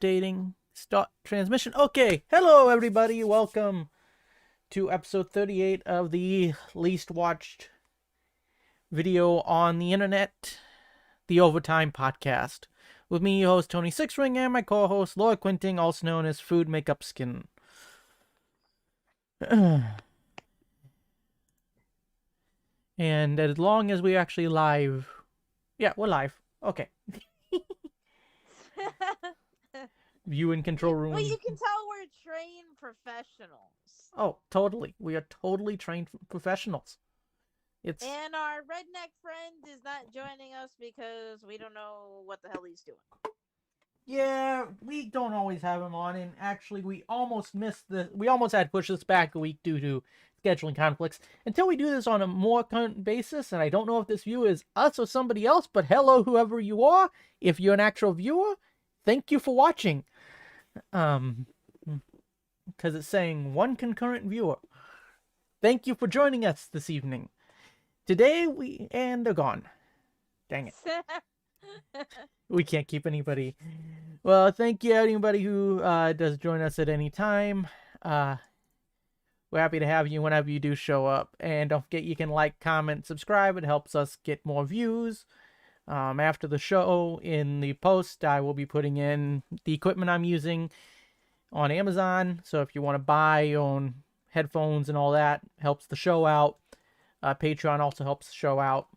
updating. Start transmission. Okay, hello everybody. Welcome to episode 38 of the least watched video on the internet, the Overtime Podcast. With me, your host Tony Sixring, and my co-host Laura Quinting, also known as Food Makeup Skin. And as long as we're actually live, yeah, we're live. Okay. View in control room. Well, you can tell we're trained professionals. Oh, totally. We are totally trained professionals. And our redneck friend is not joining us because we don't know what the hell he's doing. Yeah, we don't always have him on, and actually we almost missed the... We almost had to push this back a week due to scheduling conflicts. Until we do this on a more current basis, and I don't know if this viewer is us or somebody else, but hello, whoever you are. If you're an actual viewer, thank you for watching. Because it's saying one concurrent viewer. Thank you for joining us this evening. Today and they're gone. Dang it. We can't keep anybody. Well, thank you anybody who does join us at any time. We're happy to have you whenever you do show up. And don't forget you can like, comment, subscribe. It helps us get more views. After the show, in the post, I will be putting in the equipment I'm using on Amazon. So if you want to buy your own headphones and all that, helps the show out. Patreon also helps the show out.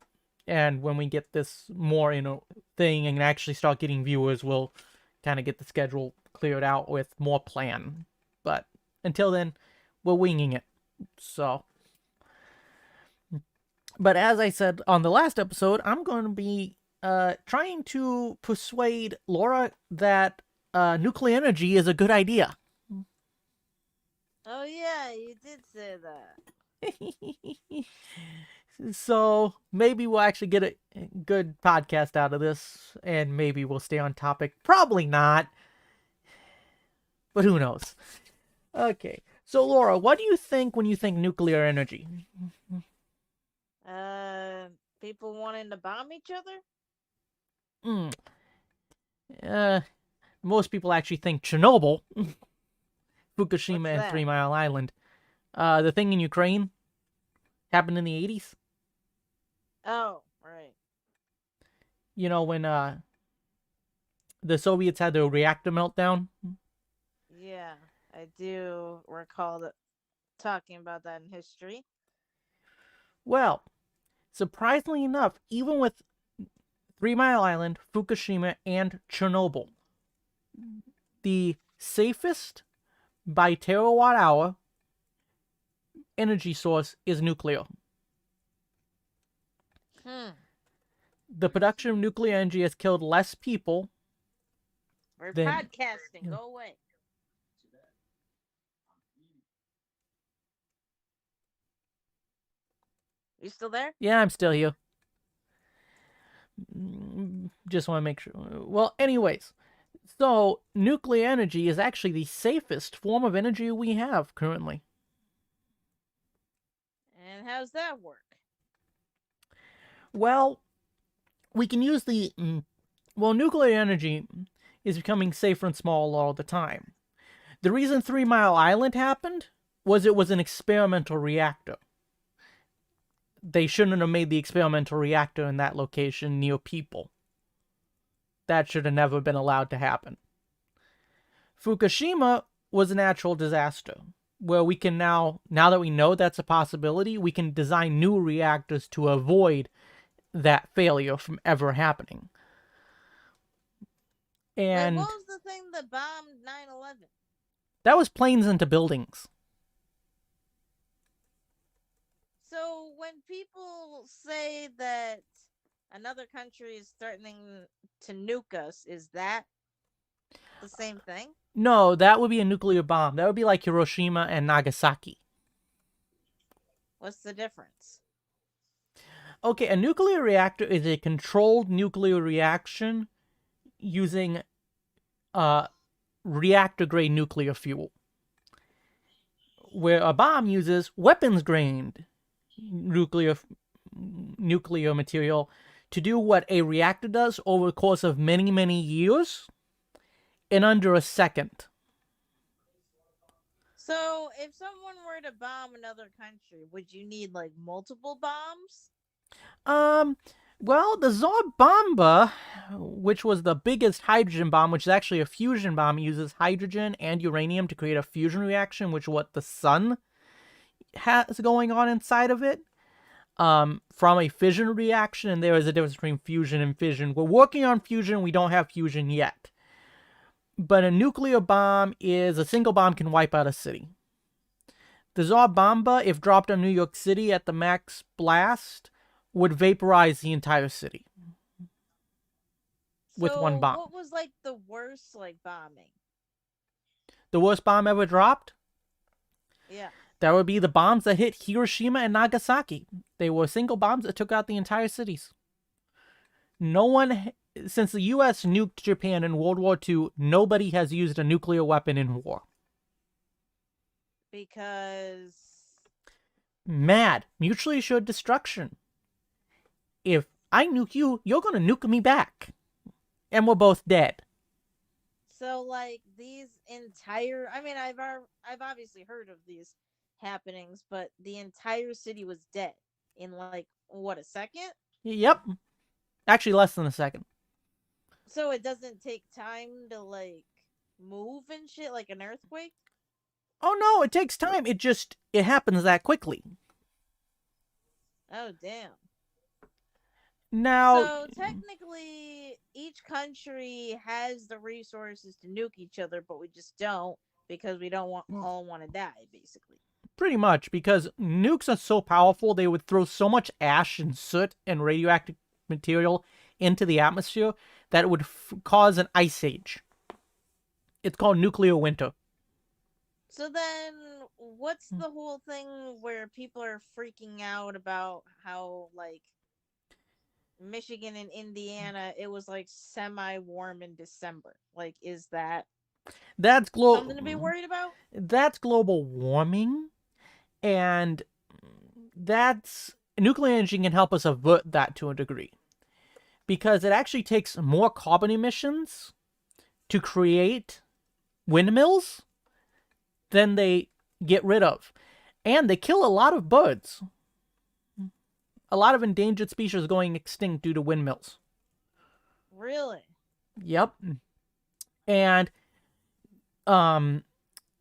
And when we get this more in a thing and actually start getting viewers, we'll kind of get the schedule cleared out with more plan. But until then, we're winging it. So, but as I said on the last episode, I'm going to be trying to persuade Laura that nuclear energy is a good idea. Oh yeah, you did say that. So maybe we'll actually get a good podcast out of this, and maybe we'll stay on topic. Probably not, but who knows? Okay, so Laura, what do you think when you think nuclear energy? People wanting to bomb each other? Most people actually think Chernobyl, Fukushima, and 3 Mile Island. The thing in Ukraine happened in the 80s. Oh, right. You know, when the Soviets had their reactor meltdown? Yeah, I do recall talking about that in history. Well, surprisingly enough, even with 3 Mile Island, Fukushima, and Chernobyl, the safest by terawatt hour energy source is nuclear. The production of nuclear energy has killed less people. We're podcasting. Go away. You still there? Yeah, I'm still here. Just want to make sure. Well, anyways, so nuclear energy is actually the safest form of energy we have currently. And how's that work? Well, we can use nuclear energy is becoming safer and smaller all the time. The reason 3 Mile Island happened was it was an experimental reactor. They shouldn't have made the experimental reactor in that location near people. That should have never been allowed to happen. Fukushima was a natural disaster, where we can now that we know that's a possibility, we can design new reactors to avoid that failure from ever happening. And what was the thing that bombed 9/11? That was planes into buildings. So when people say that another country is threatening to nuke us, is that the same thing? No, that would be a nuclear bomb. That would be like Hiroshima and Nagasaki. What's the difference? Okay, a nuclear reactor is a controlled nuclear reaction using reactor-grade nuclear fuel, where a bomb uses weapons-grade nuclear material to do what a reactor does over the course of many, many years, in under a second. So, if someone were to bomb another country, would you need like multiple bombs? Um, well, the Tsar Bomba, which was the biggest hydrogen bomb, which is actually a fusion bomb, uses hydrogen and uranium to create a fusion reaction, which is what the sun has going on inside of it. From a fission reaction, and there is a difference between fusion and fission. We're working on fusion, we don't have fusion yet. But a nuclear bomb is a single bomb can wipe out a city. The Tsar Bomba, if dropped on New York City at the max blast, would vaporize the entire city with one So, bomb. what was like the worst like bombing? The worst bomb ever dropped? Yeah. That would be the bombs that hit Hiroshima and Nagasaki. They were single bombs that took out the entire cities. No one, since the US nuked Japan in World War II, nobody has used a nuclear weapon in war. Because Mad, mutually assured destruction. If I nuke you, you're gonna nuke me back. And we're both dead. so like these entire I mean I've obviously heard of these happenings, but the entire city was dead in like what, a second? Yep. Actually, less than a second. So it doesn't take time to like move and shit like an earthquake? Oh no, it takes time. It happens that quickly. Oh damn. Now, So technically each country has the resources to nuke each other, but we just don't because we don't want to die basically. pretty much, because nukes are so powerful, they would throw so much ash and soot and radioactive material into the atmosphere that it would cause an ice age. It's called nuclear winter. So then, what's the whole thing where people are freaking out about how, like, Michigan and Indiana, it was like semi warm in December? Like, is that That's something to be worried about? That's global warming, and that's nuclear energy can help us avert that to a degree, because it actually takes more carbon emissions to create windmills than they get rid of. And they kill a lot of birds. A lot of endangered species going extinct due to windmills. Really? Yep. And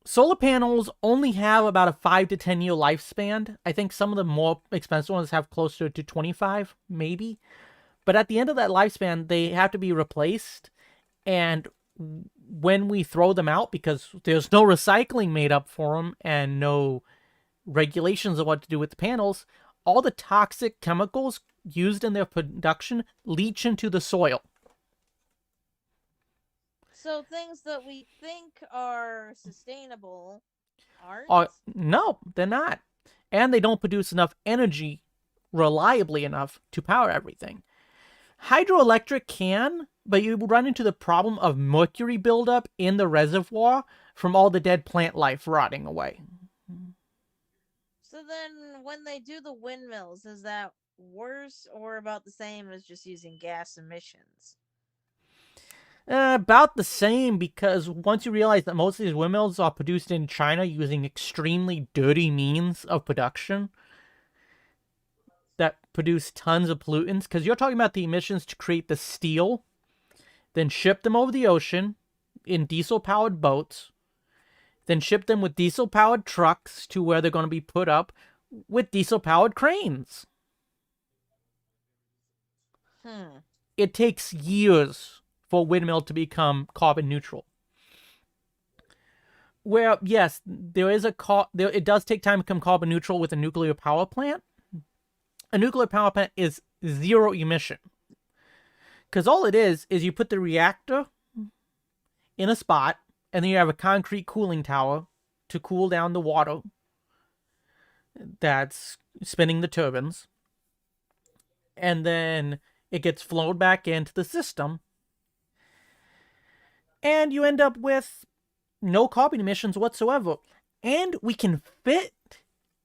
solar panels only have about a 5 to 10 year lifespan. I think some of the more expensive ones have closer to 25, maybe. But at the end of that lifespan, they have to be replaced. And when we throw them out, because there's no recycling made up for them and no regulations of what to do with the panels, all the toxic chemicals used in their production leach into the soil. So things that we think are sustainable aren't? No, they're not. And they don't produce enough energy reliably enough to power everything. Hydroelectric can, but you run into the problem of mercury buildup in the reservoir from all the dead plant life rotting away. So then, when they do the windmills, is that worse or about the same as just using gas emissions? About the same, because once you realize that most of these windmills are produced in China using extremely dirty means of production that produce tons of pollutants, because you're talking about the emissions to create the steel, then ship them over the ocean in diesel-powered boats, then ship them with diesel-powered trucks to where they're going to be put up with diesel-powered cranes. It takes years for a windmill to become carbon neutral. Where, yes, it does take time to become carbon neutral with a nuclear power plant. A nuclear power plant is zero emission. Because all it is you put the reactor in a spot, and then you have a concrete cooling tower to cool down the water that's spinning the turbines. And then it gets flowed back into the system. And you end up with no carbon emissions whatsoever. And we can fit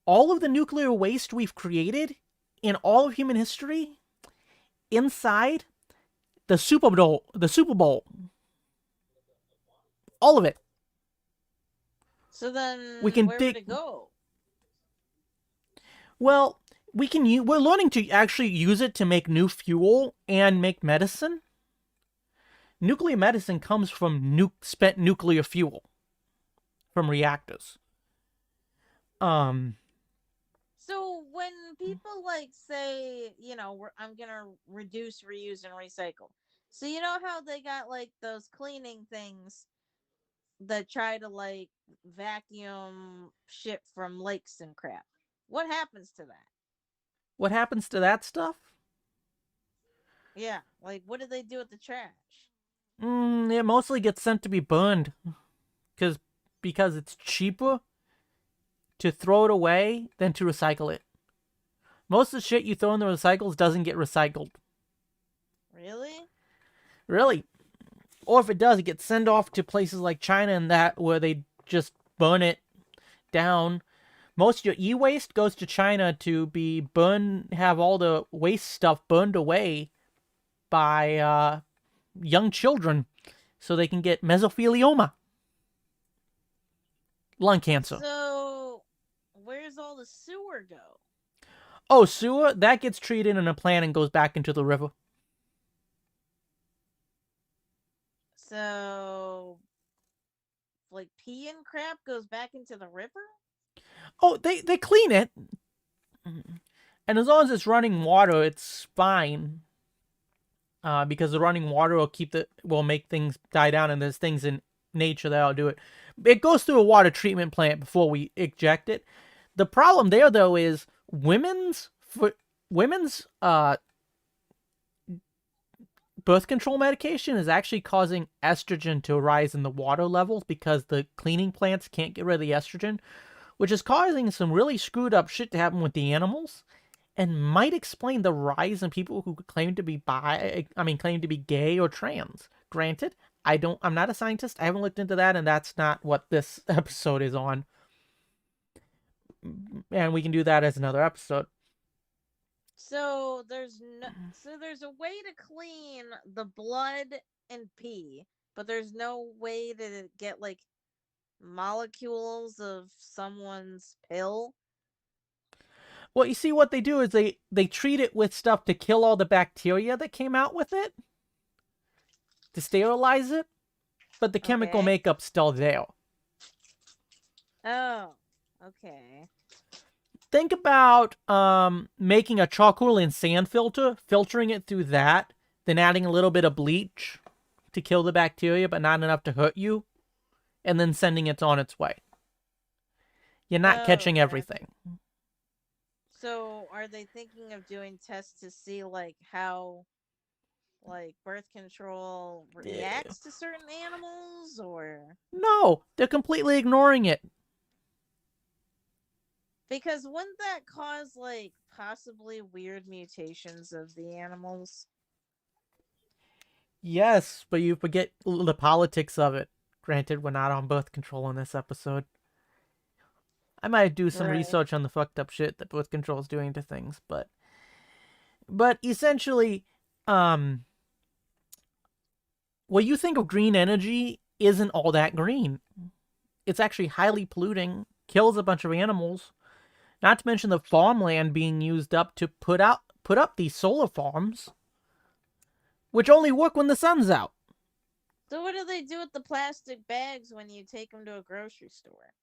all of the nuclear waste we've created in all of human history inside the Super Bowl. All of it. So We then, can where would dig. it go? Well, we're learning to actually use it to make new fuel and make medicine. Nuclear medicine comes from spent nuclear fuel from reactors. Um, So when people like say, I'm gonna reduce, reuse, and recycle. So you know how they got like those cleaning things that try to like vacuum shit from lakes and crap. What happens to that? what happens to that stuff? Yeah, like what do they do with the trash? It mostly gets sent to be burned because because it's cheaper to throw it away than to recycle it. Most of the shit you throw in the recycles doesn't get recycled. Really? Really. Or if it does, it gets sent off to places like China and that where they just burn it down. Most of your e-waste goes to China to be burned, have all the waste stuff burned away by young children so they can get mesothelioma, lung cancer. So where's all the sewer go? Oh, sewer? That gets treated in a plant and goes back into the river. So like pee and crap goes back into the river? Oh, they clean it. And as long as it's running water, it's fine. Because the running water will make things die down, and there's things in nature that'll do it. It goes through a water treatment plant before we eject it. The problem there though is women's birth control medication is actually causing estrogen to rise in the water levels because the cleaning plants can't get rid of the estrogen, which is causing some really screwed up shit to happen with the animals and might explain the rise in people who claim to be claim to be gay or trans. Granted, I'm not a scientist. I haven't looked into that, and that's not what this episode is on. And we can do that as another episode. So there's a way to clean the blood and pee, but there's no way to get like molecules of someone's pill. Well, you see, what they do is they treat it with stuff to kill all the bacteria that came out with it, to sterilize it, but the chemical Okay. makeup's still there. Oh, okay. Think about making a charcoal and sand filter, filtering it through that, then adding a little bit of bleach to kill the bacteria, but not enough to hurt you, and then sending it on its way. You're not Oh, catching gotcha. everything. So are they thinking of doing tests to see like how like birth control reacts to certain animals or No, they're completely ignoring it. because wouldn't that cause like possibly weird mutations of the animals? Yes, but you forget the politics of it. Granted, we're not on birth control in this episode. I might do some Right. research on the fucked up shit that birth control is doing to things, but essentially, um, what you think of green energy isn't all that green. It's actually highly polluting, kills a bunch of animals. Not to mention the farmland being used up to put up these solar farms, which only work when the sun's out. So what do they do with the plastic bags when you take them to a grocery store?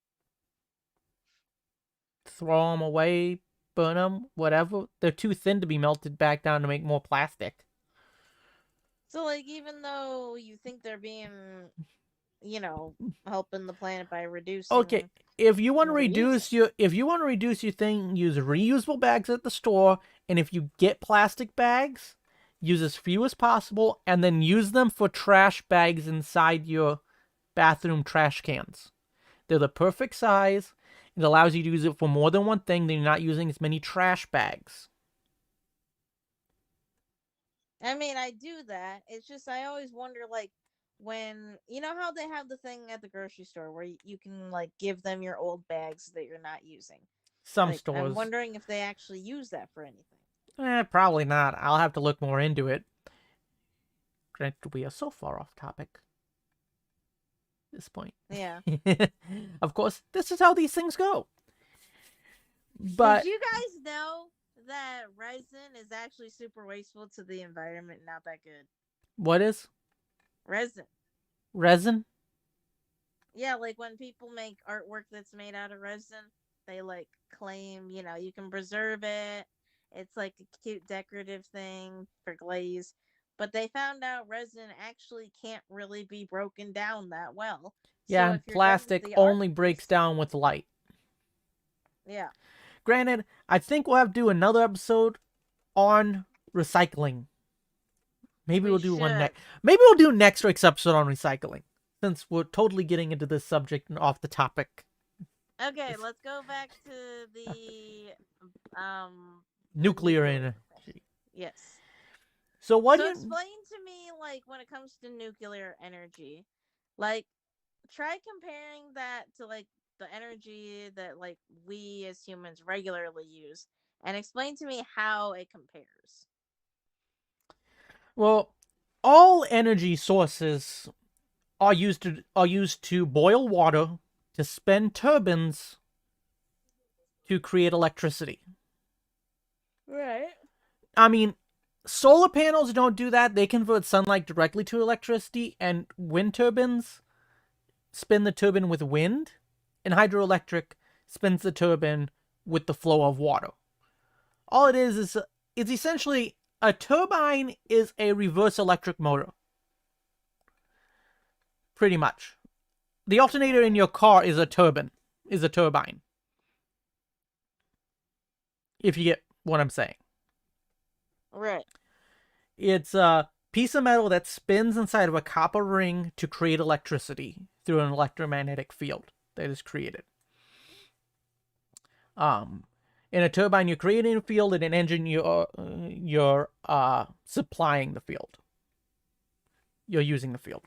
Throw them away, burn them, whatever. They're too thin to be melted back down to make more plastic. So like even though you think they're being, you know, helping the planet by Okay, reducing if you want to and reusing. reduce your thing, use reusable bags at the store, and if you get plastic bags, use as few as possible, and then use them for trash bags inside your bathroom trash cans. They're the perfect size. It allows you to use it for more than one thing. Then you're not using as many trash bags. I mean, I do that. It's just I always wonder like when you know how they have the thing at the grocery store where you can like give them your old bags that you're not using. Some Like I'm stores, wondering if they actually use that for anything. probably not. I'll have to look more into it. Granted, we are so far off topic. this point. Yeah. Of course, this is how these things go. But did you guys know that resin is actually super wasteful to the environment? Not that good. what is Resin. resin? Yeah, like when people make artwork that's made out of resin, they like claim, you can preserve it. It's like a cute decorative thing for glaze. But they found out resin actually can't really be broken down that well. So Yeah, if you're done with plastic the art only breaks piece, down with light. yeah, Granted, I think we'll have to do another episode on recycling. Maybe we we'll do one should. next. Maybe we'll do next week's episode on recycling, since we're totally getting into this subject and off the topic. Okay, let's go back to the Nuclear nuclear thing. energy. Yes. So what do So you? explain to me, like, when it comes to nuclear energy, like, try comparing that to like the energy that like we as humans regularly use, and explain to me how it compares. Well, all energy sources are used to boil water to spin turbines to create electricity. Right. I mean, solar panels don't do that. They convert sunlight directly to electricity, and wind turbines spin the turbine with wind, and hydroelectric spins the turbine with the flow of water. All it is it's essentially a turbine is a reverse electric motor. Pretty much. The alternator in your car is a turbine. If you get what I'm saying. Right. It's a piece of metal that spins inside of a copper ring to create electricity through an electromagnetic field that is created. In a turbine, you're creating a field, and an engine, you're supplying the field. You're using the field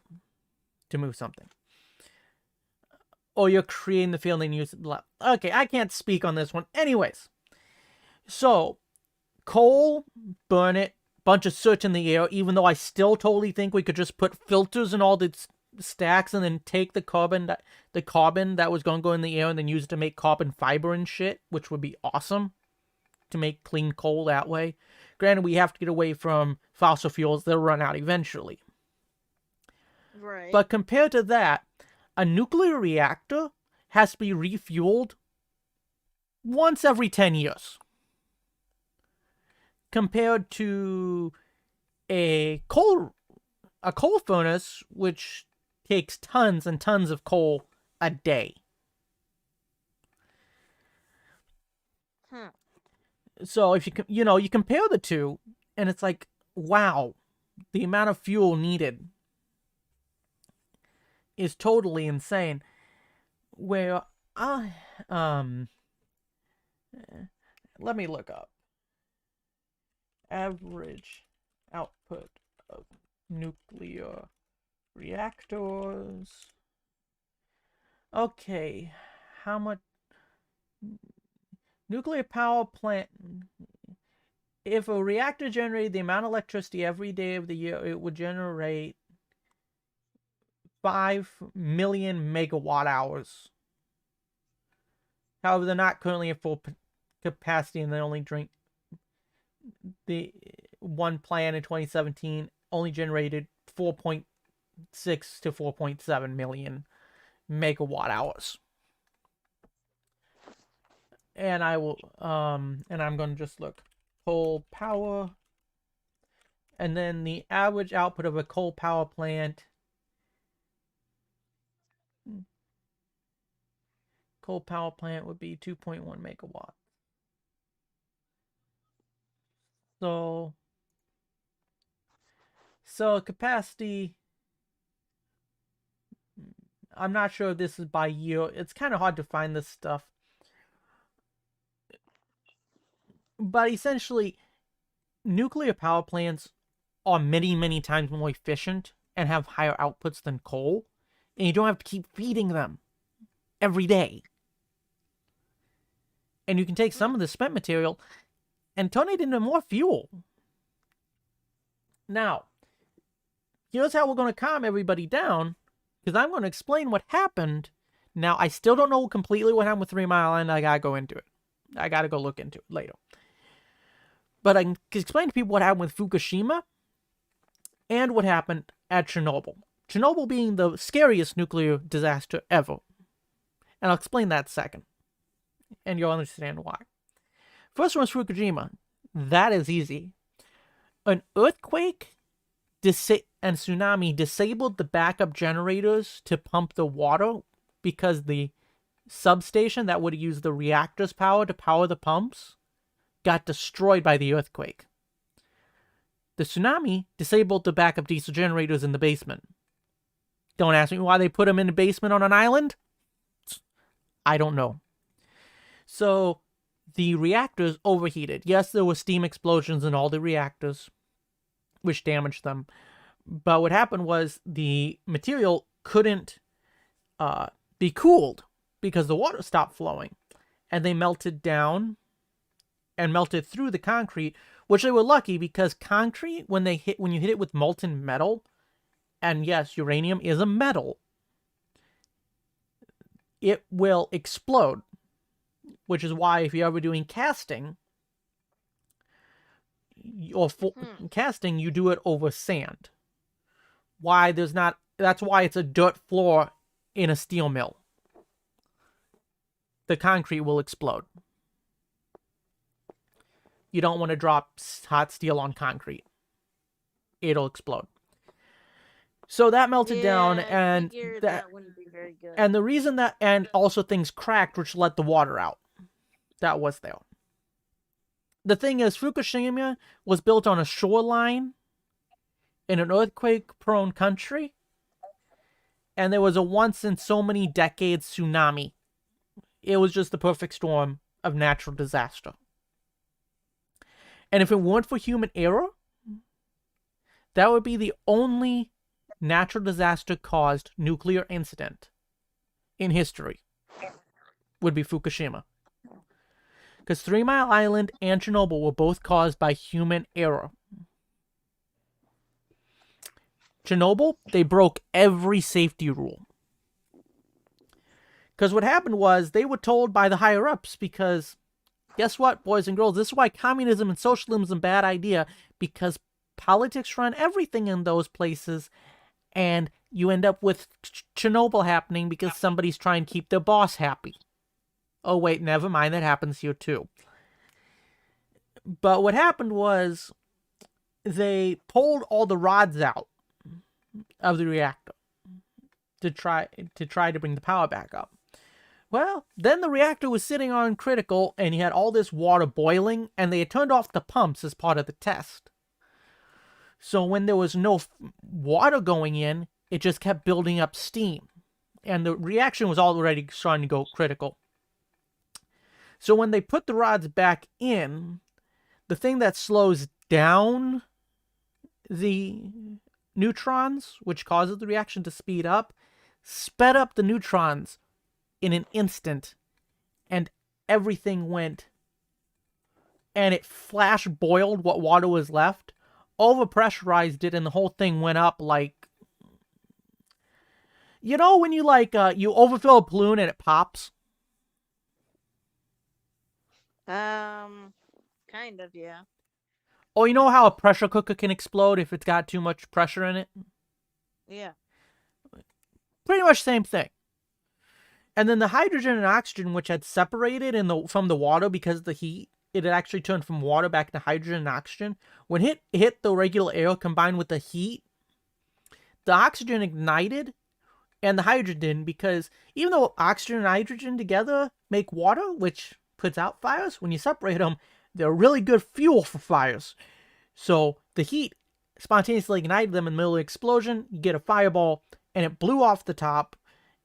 to move something, or you're creating the field and use it. Okay, I can't speak on this one. Anyways, so coal, burn it, bunch of soot in the air. Even though I still totally think we could just put filters in all the stacks and then take the carbon that was going to go in the air and then use it to make carbon fiber and shit, which would be awesome to make clean coal that way. Granted, we have to get away from fossil fuels; they'll run out eventually. Right. But compared to that, a nuclear reactor has to be refueled once every 10 years. Compared to a coal furnace, which takes tons and tons of coal a day. So if you compare the two, and it's like, wow, the amount of fuel needed is totally insane. Where I let me look up average output of nuclear reactors. Okay, how much nuclear power plant? If a reactor generated the amount of electricity every day of the year, it would generate 5 million megawatt hours. However, they're not currently at full capacity, and they only drink the one plant in 2017 only generated 4.6 to 4.7 million megawatt hours. And I'm going to just look coal power, and then the average output of a coal power plant. Coal power plant would be 2.1 megawatts. So capacity, I'm not sure if this is by year. It's kind of hard to find this stuff. But essentially, nuclear power plants are many, many times more efficient and have higher outputs than coal. And you don't have to keep feeding them every day. And you can take some of the spent material and turn it into more fuel. Now, here's how we're going to calm everybody down Because I'm going to explain what happened. Now, I still don't know completely what happened with 3 Mile Island. I got to go into it. I got to go look into it later. But I can explain to people what happened with Fukushima and what happened at Chernobyl. Chernobyl being the scariest nuclear disaster ever. And I'll explain that second. And you'll understand why. First one was Fukushima. That is easy. An earthquake and tsunami disabled the backup generators to pump the water because the substation that would use the reactor's power to power the pumps got destroyed by the earthquake. The tsunami disabled the backup diesel generators in the basement. Don't ask me why they put them in the basement on an island. I don't know. So the reactors overheated. Yes, there were steam explosions in all the reactors, which damaged them. But what happened was the material couldn't be cooled because the water stopped flowing. And they melted down and melted through the concrete, which they were lucky because concrete, when you hit it with molten metal, and yes, uranium is a metal, it will explode. Which is why if you're ever doing casting, casting, you do it over sand. That's why it's a dirt floor in a steel mill. The concrete will explode. You don't want to drop hot steel on concrete. It'll explode. So that melted down, and that wouldn't be very good. And the reason that, and also things cracked, which let the water out. That was there. The thing is, Fukushima was built on a shoreline in an earthquake-prone country, and there was a once-in-so-many-decades tsunami. It was just the perfect storm of natural disaster. And if it weren't for human error, that would be the only natural disaster-caused nuclear incident in history, would be Fukushima. Because 3 Mile Island and Chernobyl were both caused by human error. Chernobyl, they broke every safety rule. Because what happened was they were told by the higher-ups, because guess what, boys and girls? This is why communism and socialism is a bad idea, because politics run everything in those places, and you end up with Chernobyl happening because somebody's trying to keep their boss happy. Oh, wait, never mind. That happens here, too. But what happened was they pulled all the rods out of the reactor to try to bring the power back up. Well, then the reactor was sitting on critical, and you had all this water boiling, and they had turned off the pumps as part of the test. So when there was no water going in, it just kept building up steam. And the reaction was already starting to go critical. So when they put the rods back in, the thing that slows down the neutrons, which causes the reaction to speed up, sped up the neutrons in an instant, and everything went, and it flash boiled what water was left, overpressurized it, and the whole thing went up like, you know when you you overfill a balloon and it pops? Kind of, yeah. Oh, you know how a pressure cooker can explode if it's got too much pressure in it? Yeah. Pretty much same thing. And then the hydrogen and oxygen, which had separated from the water because of the heat, it had actually turned from water back to hydrogen and oxygen. When it hit the regular air combined with the heat, the oxygen ignited and the hydrogen didn't, because even though oxygen and hydrogen together make water, which puts out fires, when you separate them, they're really good fuel for fires. So the heat spontaneously ignited them in the middle of the explosion. You get a fireball, and it blew off the top,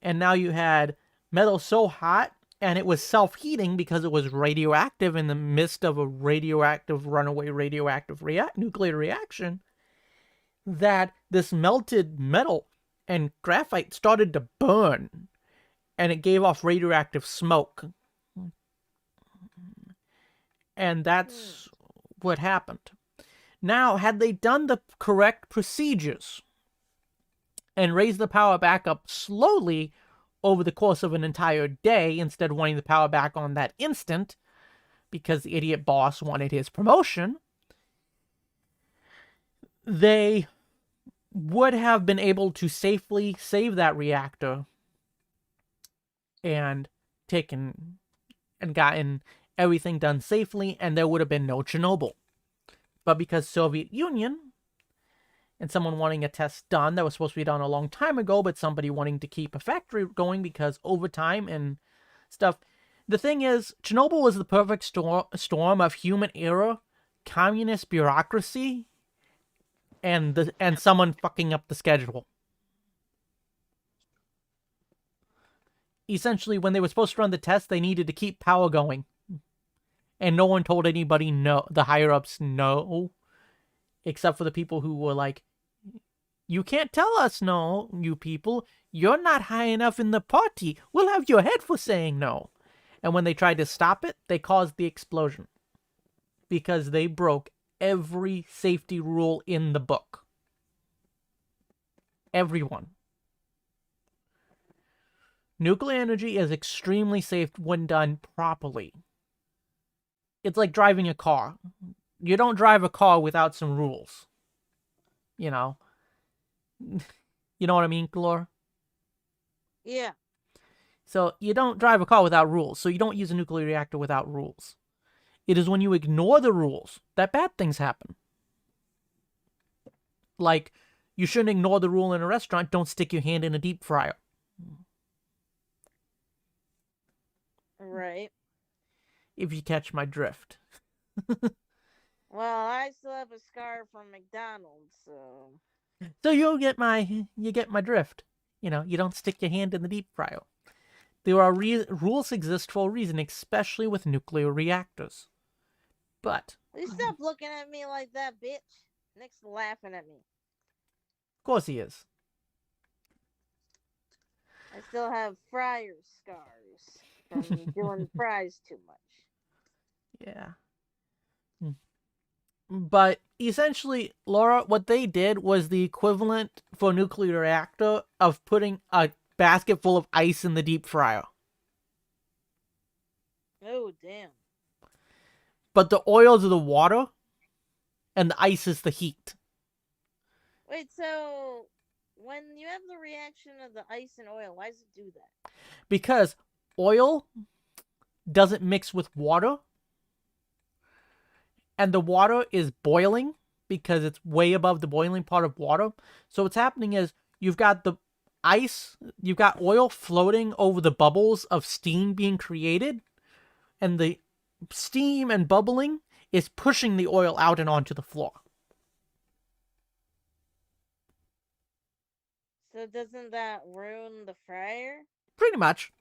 and now you had metal so hot, and it was self-heating because it was radioactive in the midst of a runaway radioactive nuclear reaction, that this melted metal and graphite started to burn, and it gave off radioactive smoke. And that's what happened. Now, had they done the correct procedures, and raise the power back up slowly over the course of an entire day instead of wanting the power back on that instant because the idiot boss wanted his promotion, they would have been able to safely save that reactor and taken and gotten everything done safely, and there would have been no Chernobyl. But because Soviet Union and someone wanting a test done that was supposed to be done a long time ago, but somebody wanting to keep a factory going because overtime and stuff. The thing is, Chernobyl was the perfect storm of human error, communist bureaucracy, and someone fucking up the schedule. Essentially, when they were supposed to run the test, they needed to keep power going. And no one told anybody no, the higher-ups no, except for the people who were like, you can't tell us no, you people. You're not high enough in the party. We'll have your head for saying no. And when they tried to stop it, they caused the explosion. Because they broke every safety rule in the book. Everyone. Nuclear energy is extremely safe when done properly. It's like driving a car. You don't drive a car without some rules. You know? You know what I mean, Glor? Yeah. So you don't drive a car without rules. So you don't use a nuclear reactor without rules. It is when you ignore the rules that bad things happen. Like, you shouldn't ignore the rule in a restaurant, don't stick your hand in a deep fryer. Right. If you catch my drift. Well, I still have a scar from McDonald's, so... So you get my drift. You know, you don't stick your hand in the deep fryer. There are rules exist for a reason, especially with nuclear reactors. But... You stop looking at me like that, bitch. Nick's laughing at me. Of course he is. I still have fryer scars from doing fries too much. Yeah. But essentially, Laura, what they did was the equivalent for a nuclear reactor of putting a basket full of ice in the deep fryer. Oh, damn. But the oils are the water, and the ice is the heat. Wait, so when you have the reaction of the ice and oil, why does it do that? Because oil doesn't mix with water, and the water is boiling because it's way above the boiling part of water. So what's happening is you've got the ice, you've got oil floating over the bubbles of steam being created, and the steam and bubbling is pushing the oil out and onto the floor. So doesn't that ruin the fryer? Pretty much.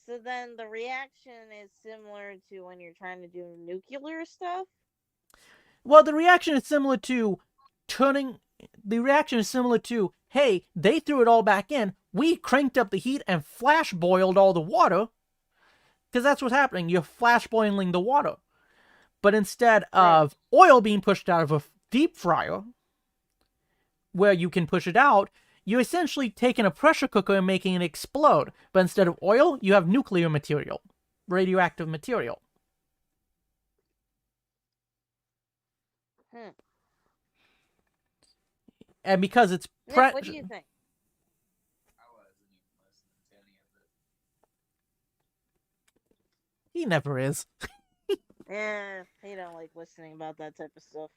So then the reaction is similar to when you're trying to do nuclear stuff? Well, the reaction is similar to hey, they threw it all back in, we cranked up the heat and flash boiled all the water, because that's what's happening, you're flash boiling the water. But instead of oil being pushed out of a deep fryer, where you can push it out, you're essentially taking a pressure cooker and making it explode. But instead of oil, you have nuclear material, radioactive material. And because it's Nick, what do you think? I wasn't even listening to any of it. He never is. Yeah, he don't like listening about that type of stuff.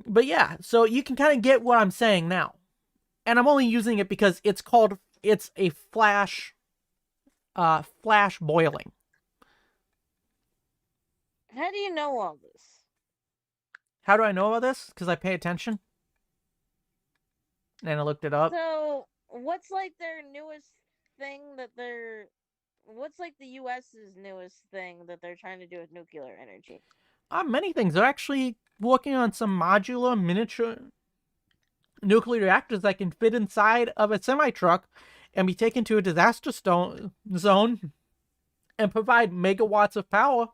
But yeah, so you can kind of get what I'm saying now. And I'm only using it because it's a flash boiling. How do you know all this? How do I know all this? Because I pay attention. And I looked it up. So, what's like their newest thing that they're... What's like the US's newest thing that they're trying to do with nuclear energy? Many things. They're actually working on some modular miniature nuclear reactors that can fit inside of a semi-truck and be taken to a disaster zone and provide megawatts of power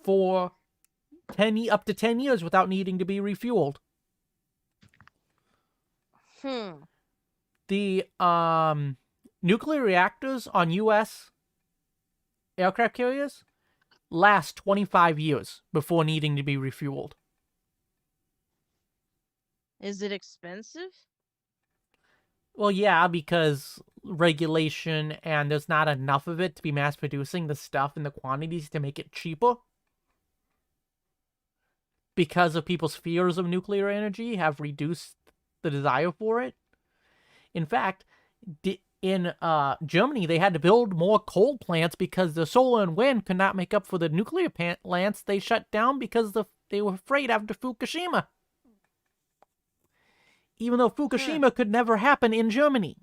for up to 10 years without needing to be refueled. Hmm. The nuclear reactors on U.S. aircraft carriers last 25 years before needing to be refueled. Is it expensive? Well, yeah, because regulation and there's not enough of it to be mass producing the stuff in the quantities to make it cheaper. Because of people's fears of nuclear energy have reduced the desire for it. In fact, in Germany, they had to build more coal plants because the solar and wind could not make up for the nuclear plants they shut down because they were afraid after Fukushima. Even though Fukushima could never happen in Germany.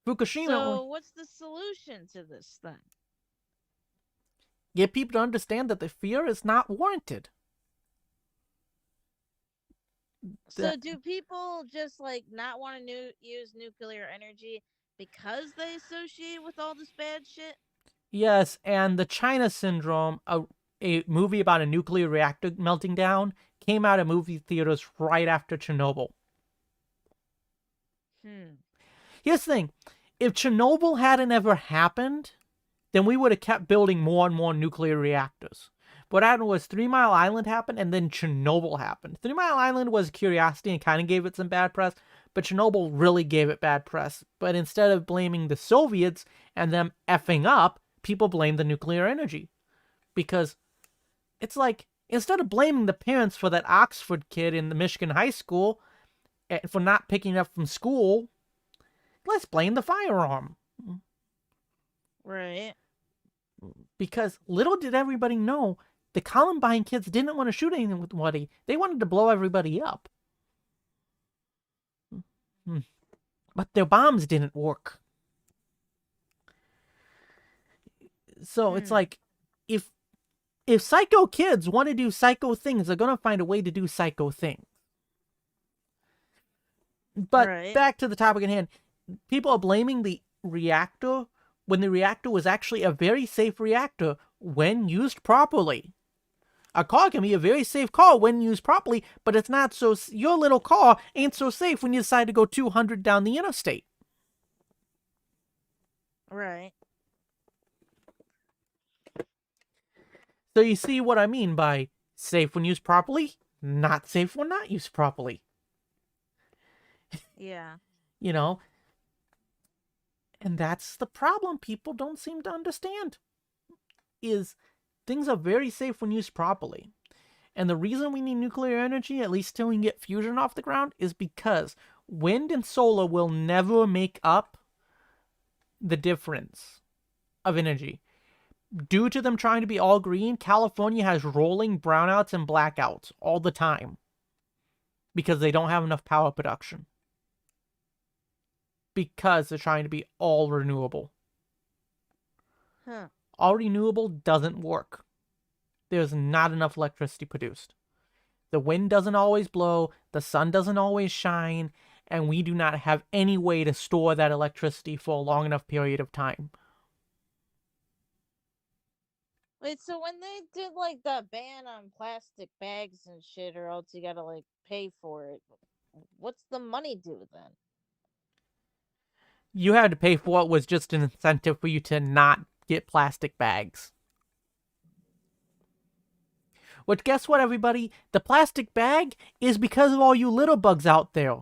Fukushima. So, what's the solution to this then? Get people to understand that the fear is not warranted. So, do people just like not want to use nuclear energy because they associate it with all this bad shit? Yes, and the China Syndrome, a movie about a nuclear reactor melting down, came out of movie theaters right after Chernobyl. Here's the thing. If Chernobyl hadn't ever happened, then we would have kept building more and more nuclear reactors. What happened was 3 Mile Island happened, and then Chernobyl happened. 3 Mile Island was a curiosity and kind of gave it some bad press, but Chernobyl really gave it bad press. But instead of blaming the Soviets and them effing up, people blame the nuclear energy. Because it's like, instead of blaming the parents for that Oxford kid in the Michigan high school for not picking up from school, let's blame the firearm. Right. Because little did everybody know, the Columbine kids didn't want to shoot anybody. They wanted to blow everybody up. But their bombs didn't work. So it's like, if psycho kids want to do psycho things, they're going to find a way to do psycho things. But back to the topic at hand. People are blaming the reactor when the reactor was actually a very safe reactor when used properly. A car can be a very safe car when used properly, but it's not so. Your little car ain't so safe when you decide to go 200 down the interstate. Right. So you see what I mean by safe when used properly, not safe when not used properly. Yeah. You know? And that's the problem people don't seem to understand. Is things are very safe when used properly. And the reason we need nuclear energy, at least till we can get fusion off the ground, is because wind and solar will never make up the difference of energy. Due to them trying to be all green, California has rolling brownouts and blackouts all the time because they don't have enough power production. Because they're trying to be all renewable. All renewable doesn't work. There's not enough electricity produced. The wind doesn't always blow, the sun doesn't always shine, and we do not have any way to store that electricity for a long enough period of time. Wait, so when they did like the ban on plastic bags and shit, or else you gotta like pay for it, what's the money do then? You had to pay for what was just an incentive for you to not get plastic bags. Which, guess what, everybody? The plastic bag is because of all you little bugs out there.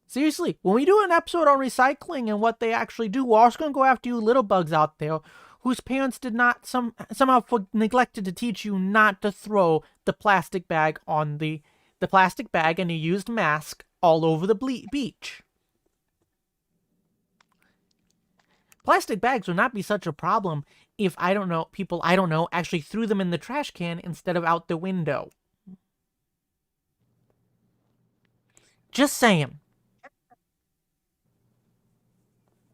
Seriously, when we do an episode on recycling and what they actually do, we're also going to go after you little bugs out there whose parents did not somehow neglected to teach you not to throw the plastic bag on the plastic bag and a used mask all over the beach. Plastic bags would not be such a problem if people actually threw them in the trash can instead of out the window. Just saying.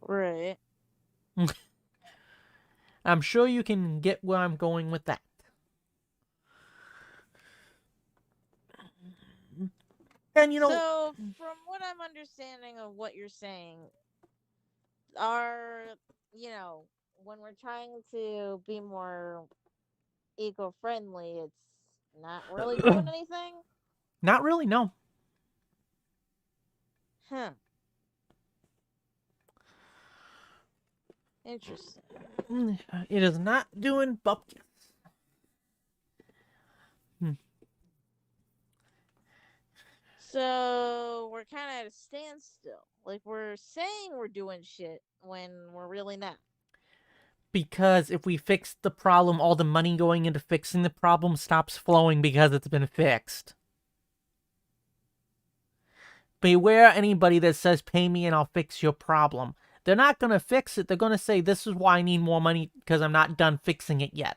Right. I'm sure you can get where I'm going with that. And so from what I'm understanding of what you're saying, when we're trying to be more eco-friendly, it's not really doing anything? Not really, no. Huh. Interesting. It is not doing bupkis. So we're kind of at a standstill. Like we're saying we're doing shit when we're really not. Because if we fix the problem, all the money going into fixing the problem stops flowing because it's been fixed. Beware anybody that says, pay me and I'll fix your problem. They're not going to fix it. They're going to say, this is why I need more money because I'm not done fixing it yet.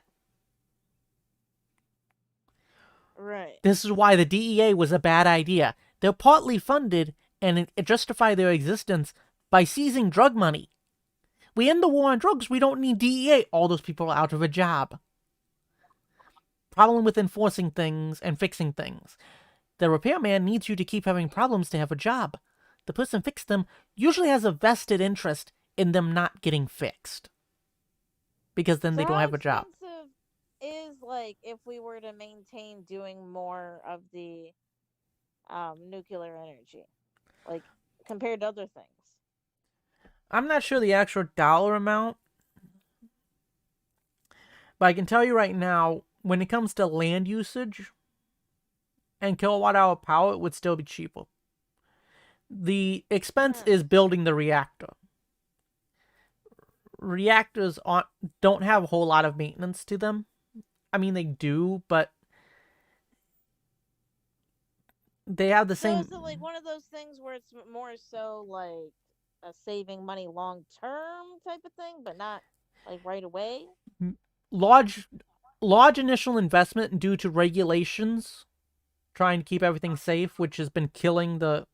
Right. This is why the DEA was a bad idea. They're partly funded and justify their existence by seizing drug money. We end the war on drugs, we don't need DEA. All those people are out of a job. Problem with enforcing things and fixing things. The repairman needs you to keep having problems to have a job. The person fixed them usually has a vested interest in them not getting fixed. Because then they don't have a job. How expensive is, like, if we were to maintain doing more of the nuclear energy? Like, compared to other things? I'm not sure the actual dollar amount. But I can tell you right now, when it comes to land usage and kilowatt hour power, it would still be cheaper. The expense is building the reactor. Reactors don't have a whole lot of maintenance to them. I mean, they do, but they have the same. So is it like one of those things where it's more so like a saving money long term type of thing, but not like right away? Large initial investment due to regulations trying to keep everything safe, which has been killing the...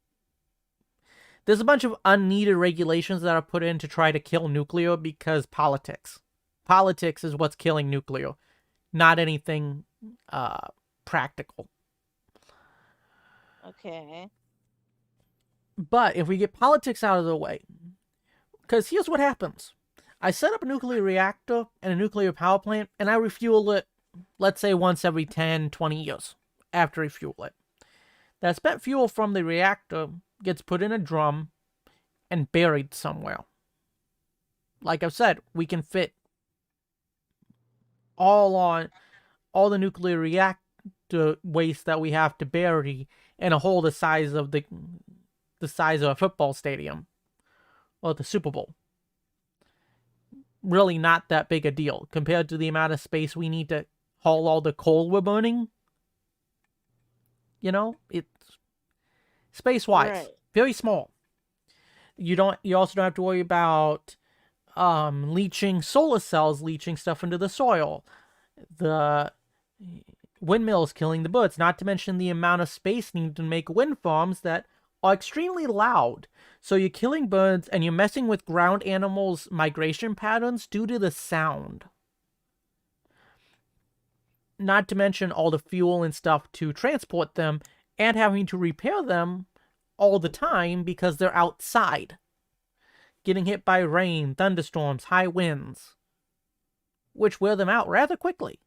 There's a bunch of unneeded regulations that are put in to try to kill nuclear because politics. Politics is what's killing nuclear, not anything practical. Okay. But if we get politics out of the way, because here's what happens. I set up a nuclear reactor and a nuclear power plant, and I refuel it, let's say, once every 10, 20 years after I refuel it. That spent fuel from the reactor gets put in a drum and buried somewhere. Like I've said, we can fit all the nuclear reactor waste that we have to bury in a hole the size of a football stadium or the Super Bowl. Really not that big a deal compared to the amount of space we need to haul all the coal we're burning. You know, it's space-wise very small. You also don't have to worry about leaching solar cells, leaching stuff into the soil. The windmills killing the birds, not to mention the amount of space needed to make wind farms that are extremely loud. So you're killing birds and you're messing with ground animals' migration patterns due to the sound. Not to mention all the fuel and stuff to transport them and having to repair them all the time because they're outside. Getting hit by rain, thunderstorms, high winds, which wear them out rather quickly.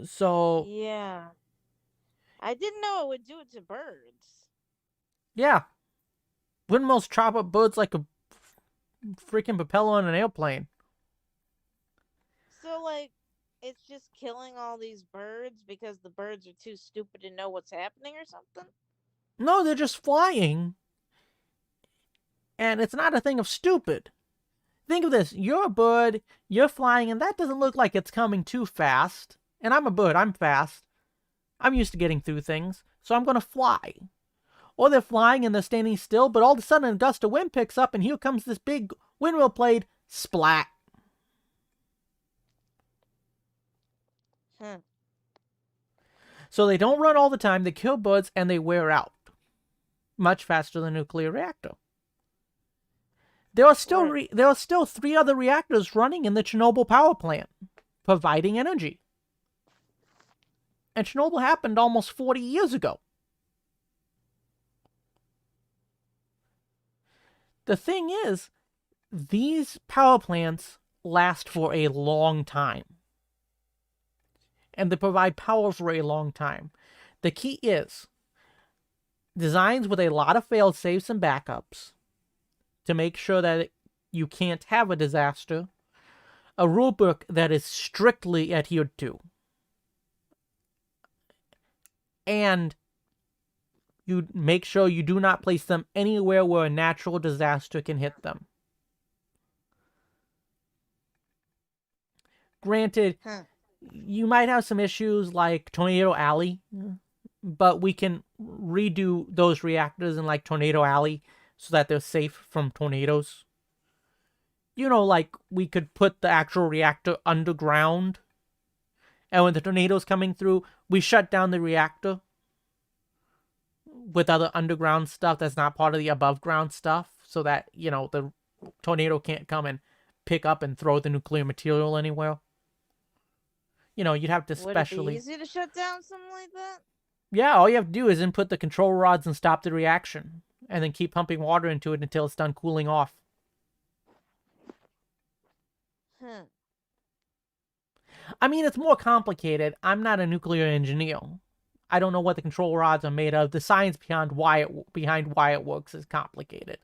So... Yeah. I didn't know it would do it to birds. Yeah. Windmills chop up birds like a freaking propeller on an airplane. So, like, it's just killing all these birds because the birds are too stupid to know what's happening or something? No, they're just flying. And it's not a thing of stupid. Think of this. You're a bird, you're flying, and that doesn't look like it's coming too fast. And I'm a bird, I'm fast. I'm used to getting through things, so I'm going to fly. Or they're flying and they're standing still, but all of a sudden a gust of wind picks up and here comes this big windmill blade, splat. So they don't run all the time, they kill birds, and they wear out. Much faster than a nuclear reactor. There are still 3 other reactors running in the Chernobyl power plant, providing energy. And Chernobyl happened almost 40 years ago. The thing is, these power plants last for a long time. and they provide power for a long time. The key is designs with a lot of fail-safes and backups to make sure that you can't have a disaster, a rulebook that is strictly adhered to, and you make sure you do not place them anywhere where a natural disaster can hit them. Granted, you might have some issues like Tornado Alley, but we can redo those reactors in like Tornado Alley so that they're safe from tornadoes. You know, like we could put the actual reactor underground, and when the tornado's coming through, we shut down the reactor with other underground stuff that's not part of the above ground stuff, so that, you know, the tornado can't come and pick up and throw the nuclear material anywhere. You know, you'd have to specially... Would it be easy to shut down something like that? Yeah, all you have to do is input the control rods and stop the reaction, and then keep pumping water into it until it's done cooling off. I mean, it's more complicated. I'm not a nuclear engineer. I don't know what the control rods are made of. The science behind why it works is complicated.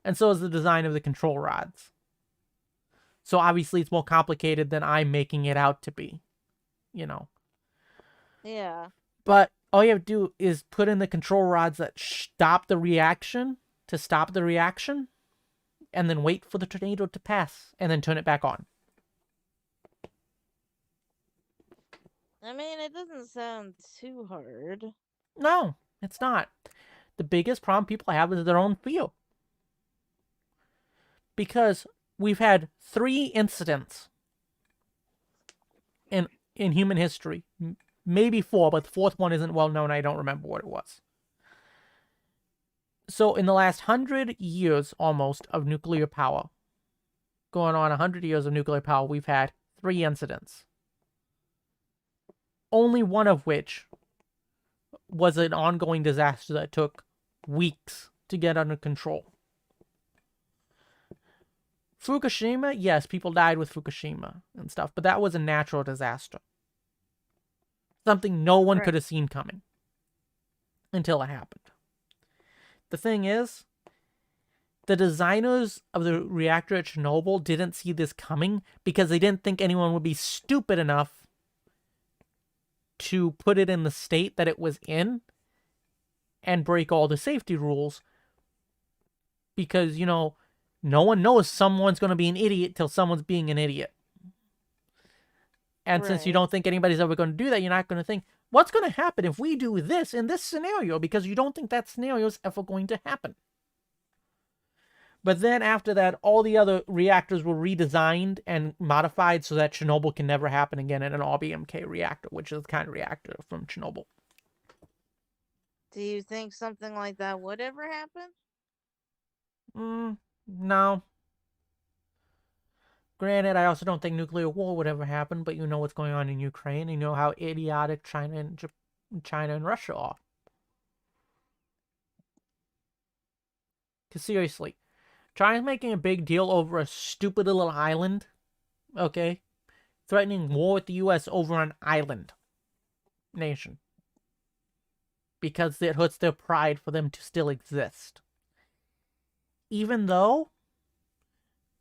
And so is the design of the control rods. So obviously it's more complicated than I'm making it out to be. You know. Yeah. But all you have to do is put in the control rods that stop the reaction to stop the reaction, and then wait for the tornado to pass, and then turn it back on. I mean, it doesn't sound too hard. No, it's not. The biggest problem people have is their own fear. Because we've had 3 incidents in human history. Maybe 4, but the 4th one isn't well known. I don't remember what it was. So in the last 100 years, almost, of nuclear power, going on 100 years of nuclear power, we've had 3 incidents. Only one of which was an ongoing disaster that took weeks to get under control. Fukushima, yes, people died with Fukushima and stuff, but that was a natural disaster. Something no one could have seen coming until it happened. The thing is, the designers of the reactor at Chernobyl didn't see this coming because they didn't think anyone would be stupid enough to put it in the state that it was in and break all the safety rules. Because, you know, no one knows someone's going to be an idiot till someone's being an idiot. And since you don't think anybody's ever going to do that, you're not going to think, what's going to happen if we do this in this scenario? Because you don't think that scenario is ever going to happen. But then after that, all the other reactors were redesigned and modified so that Chernobyl can never happen again in an RBMK reactor, which is the kind of reactor from Chernobyl. Do you think something like that would ever happen? No. Granted, I also don't think nuclear war would ever happen, but you know what's going on in Ukraine, and you know how idiotic China and Russia are. Because seriously, China's making a big deal over a stupid little island, okay? Threatening war with the US over an island nation. Because it hurts their pride for them to still exist. Even though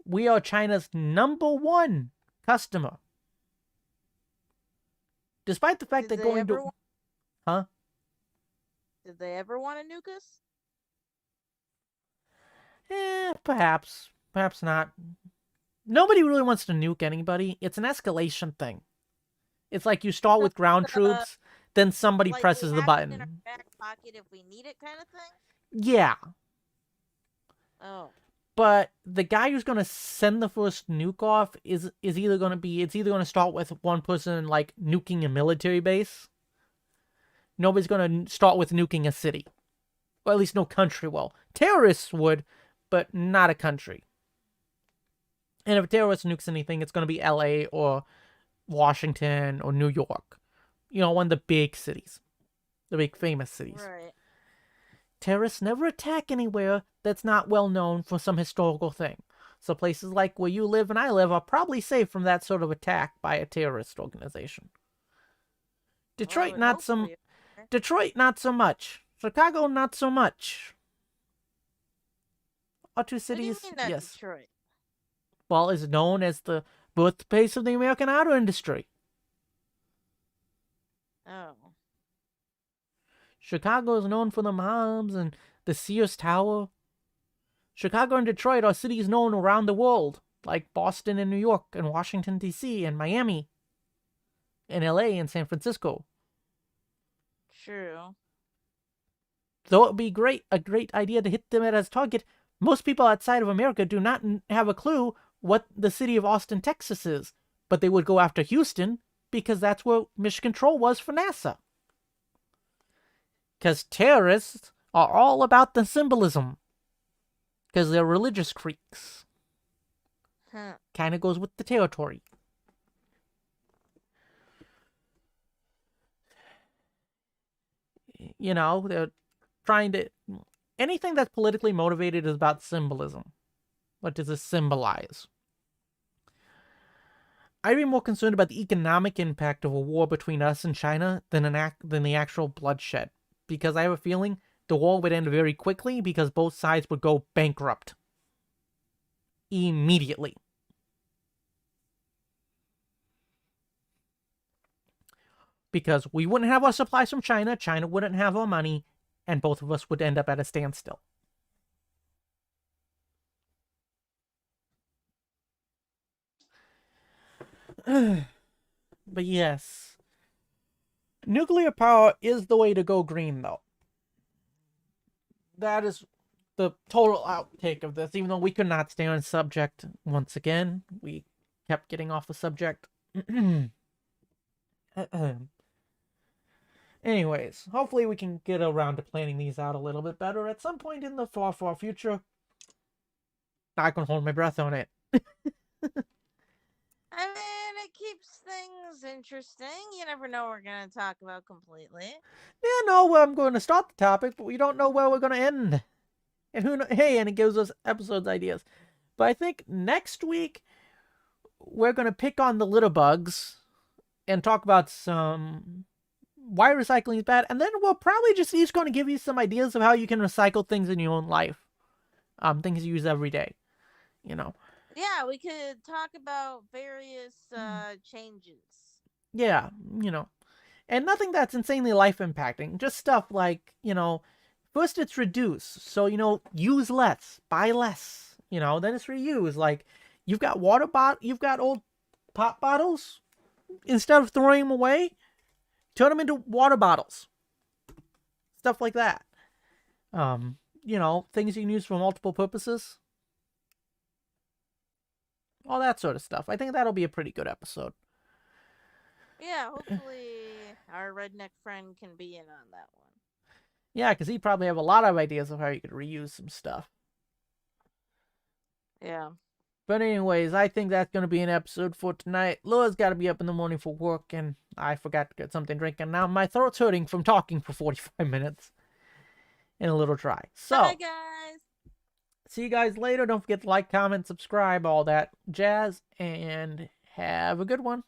we are China's #1 customer. Despite the fact that going to... Huh? Did they ever want to nuke us? Perhaps. Perhaps not. Nobody really wants to nuke anybody. It's an escalation thing. It's like you start with ground troops, then somebody like presses the button. In our back pocket if we need it, kind of thing. Yeah. Oh. But the guy who's going to send the first nuke off is either going to be... It's either going to start with one person, like, nuking a military base. Nobody's going to start with nuking a city. Or at least no country will. Terrorists would, but not a country. And if a terrorist nukes anything, it's going to be LA or Washington or New York. You know, one of the big cities. The big famous cities. Right. Terrorists never attack anywhere that's not well known for some historical thing. So places like where you live and I live are probably safe from that sort of attack by a terrorist organization. Well, I Detroit, would not hope so. we are. Detroit, not so much. Chicago, not so much. Are two What do you cities, mean not yes. Detroit? Well, is known as the birthplace of the American auto industry. Oh. Chicago is known for the mobs and the Sears Tower. Chicago and Detroit are cities known around the world, like Boston and New York and Washington, D.C. and Miami and L.A. and San Francisco. True. Though it would be a great idea to hit them as target, most people outside of America do not have a clue what the city of Austin, Texas is, but they would go after Houston because that's where mission control was for NASA. Because terrorists are all about the symbolism. Because they're religious freaks. Huh. Kind of goes with the territory. You know, they're trying to... Anything that's politically motivated is about symbolism. What does this symbolize? I'd be more concerned about the economic impact of a war between us and China than the actual bloodshed. Because I have a feeling the war would end very quickly because both sides would go bankrupt. Immediately. Because we wouldn't have our supplies from China, China wouldn't have our money, and both of us would end up at a standstill. But yes. Nuclear power is the way to go green, though. That is the total outtake of this, even though we could not stay on subject once again. We kept getting off the subject. Anyways, hopefully we can get around to planning these out a little bit better at some point in the far, far future. Not gonna hold my breath on it. I mean, it keeps things interesting. You never know what we're going to talk about completely. Yeah, no, I'm going to start the topic, but we don't know where we're going to end. And who knows? Hey, and it gives us episodes ideas. But I think next week we're going to pick on the litter bugs and talk about some why recycling is bad, and then we'll probably just each going to give you some ideas of how you can recycle things in your own life, things you use every day. You know. Yeah, we could talk about various changes. Yeah, you know, and nothing that's insanely life impacting. Just stuff like, first it's reduce, so use less, buy less. Then it's reuse. Like you've got you've got old pop bottles. Instead of throwing them away, turn them into water bottles. Stuff like that. Things you can use for multiple purposes. All that sort of stuff. I think that'll be a pretty good episode. Yeah, hopefully our redneck friend can be in on that one. Yeah, because he'd probably have a lot of ideas of how you could reuse some stuff. Yeah. But anyways, I think that's going to be an episode for tonight. Laura's got to be up in the morning for work, and I forgot to get something to drink, and now my throat's hurting from talking for 45 minutes. And a little dry. So, bye, guys. See you guys later. Don't forget to like, comment, subscribe, all that jazz, and have a good one.